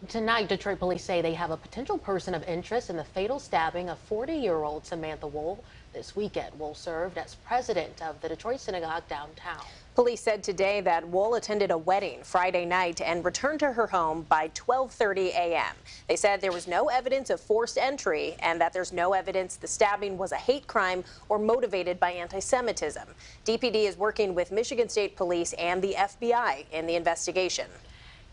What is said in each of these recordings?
Tonight, Detroit police say they have a potential person of interest in the fatal stabbing of 40-year-old Samantha Woll. This weekend, Woll served as president of the Detroit synagogue downtown. Police said today that Woll attended a wedding Friday night and returned to her home by 12:30 a.m. They said there was no evidence of forced entry and that there's no evidence the stabbing was a hate crime or motivated by anti-Semitism. DPD is working with Michigan State Police and the FBI in the investigation.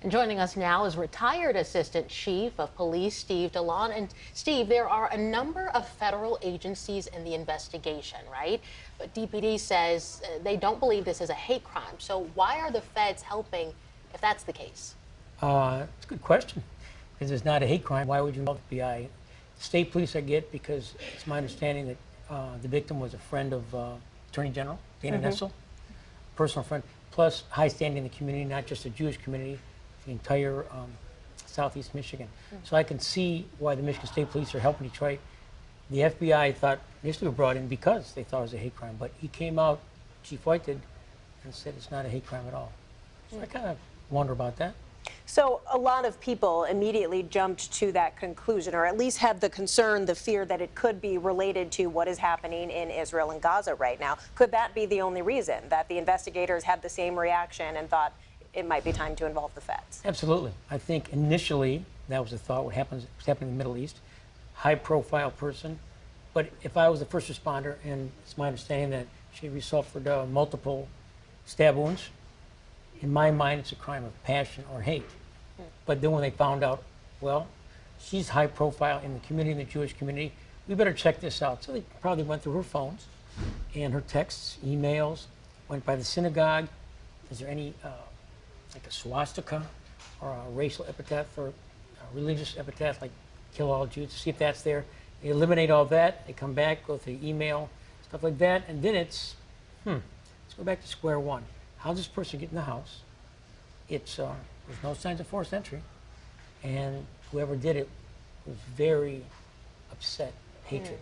And joining us now is retired Assistant Chief of Police Steve Dolunt. And Steve, there are a number of federal agencies in the investigation, right? But DPD says they don't believe this is a hate crime. So why are the feds helping if that's the case? It's a good question. Because it's not a hate crime, why would you involve the FBI? State police I get because it's my understanding that the victim was a friend of Attorney General Dana Nessel, personal friend, plus high standing in the community, not just the Jewish community, the entire southeast Michigan. So I can see why the Michigan State Police are helping Detroit. The FBI thought initially were brought in because they thought it was a hate crime, but he came out, Chief White did, and said it's not a hate crime at all. So I kind of wonder about that. So a lot of people immediately jumped to that conclusion, or at least had the concern, the fear that it could be related to what is happening in Israel and Gaza right now. Could that be the only reason that the investigators had the same reaction and thought it might be time to involve the feds? Absolutely. I think initially that was the thought, what's happening in the Middle East, high-profile person. But if I was the first responder, and it's my understanding that she suffered multiple stab wounds, in my mind it's a crime of passion or hate. But then when they found out, well, she's high-profile in the community, in the Jewish community, we better check this out. So they probably went through her phones and her texts, emails, went by the synagogue. Is there any like a swastika or a racial epithet or a religious epithet like kill all Jews, see if that's there. They eliminate all that, they come back, go through email, stuff like that, and then it's, let's go back to square one. How does this person get in the house? It's, there's no signs of forced entry, and whoever did it was very upset, hatred.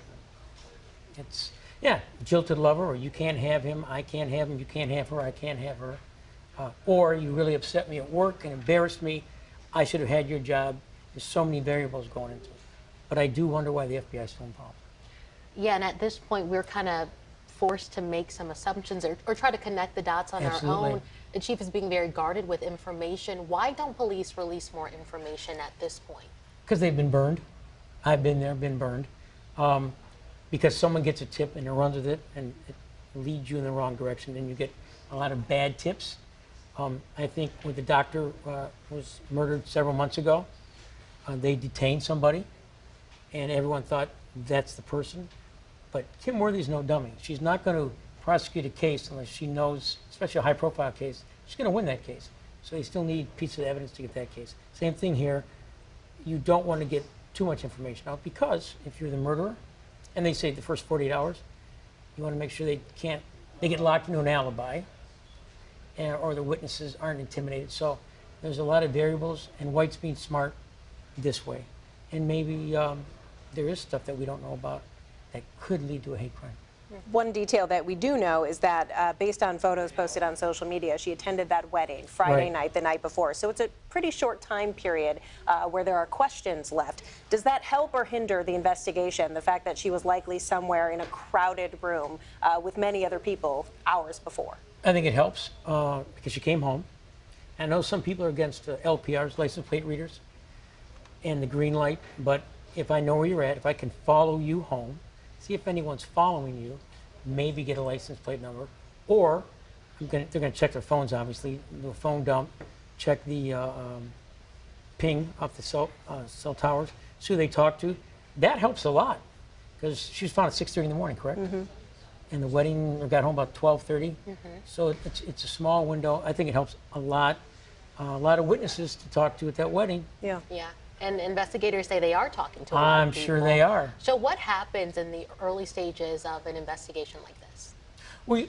It's, yeah, jilted lover, or you can't have him, I can't have him, you can't have her, I can't have her. Or you really upset me at work and embarrassed me. I should have had your job. There's so many variables going into it. But I do wonder why the FBI is still involved. Yeah, and at this point, we're kind of forced to make some assumptions or try to connect the dots on our own. The chief is being very guarded with information. Why don't police release more information at this point? Because they've been burned. I've been there, been burned. Because someone gets a tip and it runs with it and it leads you in the wrong direction, then you get a lot of bad tips. I think when the doctor was murdered several months ago, they detained somebody, and everyone thought that's the person. But Kim Worthy's no dummy. She's not going to prosecute a case unless she knows, especially a high-profile case, she's going to win that case. So they still need pieces of evidence to get that case. Same thing here. You don't want to get too much information out because if you're the murderer, and they say the first 48 hours, you want to make sure they get locked into an alibi, or the witnesses aren't intimidated. So there's a lot of variables, and White's being smart this way. And maybe there is stuff that we don't know about that could lead to a hate crime. One detail that we do know is that based on photos posted on social media, she attended that wedding Friday night, the night before. So it's a pretty short time period where there are questions left. Does that help or hinder the investigation, the fact that she was likely somewhere in a crowded room with many other people hours before? I think it helps because she came home. I know some people are against LPRs, license plate readers, and the green light, but if I know where you're at, if I can follow you home, see if anyone's following you, maybe get a license plate number, or they're going to check their phones, obviously, do a phone dump, check the ping off the cell towers, see who they talk to. That helps a lot because she was found at 6:30 in the morning, correct? And the wedding got home about 12:30. So it's a small window. I think it helps a lot. A lot of witnesses to talk to at that wedding. Yeah. And investigators say they are talking to a lot I'm of people. sure they are. So what happens in the early stages of an investigation like this? Well,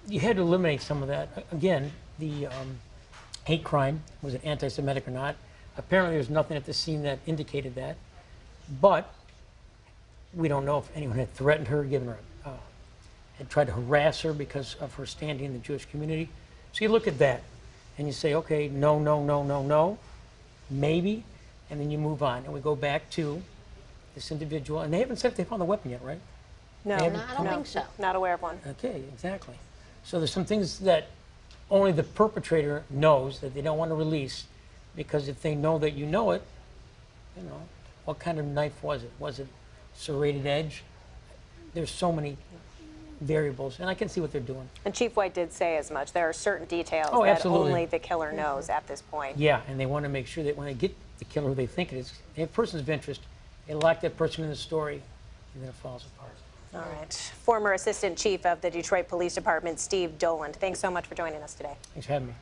you had to eliminate some of that. Again, the hate crime, was it anti-Semitic or not? Apparently there's nothing at the scene that indicated that. But we don't know if anyone had threatened her, given her, had tried to harass her because of her standing in the Jewish community. So you look at that and you say, okay, no, no, no, no, no, maybe. and then you move on. And we go back to this individual, and they haven't said if they found the weapon yet, right? No, They No, I don't think so. not aware of one. Okay, exactly. So there's some things that only the perpetrator knows that they don't want to release, because if they know that you know it, you know, what kind of knife was it? Was it serrated edge? There's so many variables, and I can see what they're doing. And Chief White did say as much. There are certain details Oh, that absolutely. only the killer knows at this point. Yeah, and they want to make sure that when they get the killer who they think it is, they have persons of interest, they lock that person in the story, and then it falls apart. All right. Former Assistant Chief of the Detroit Police Department, Steve Dolunt, thanks so much for joining us today. Thanks for having me.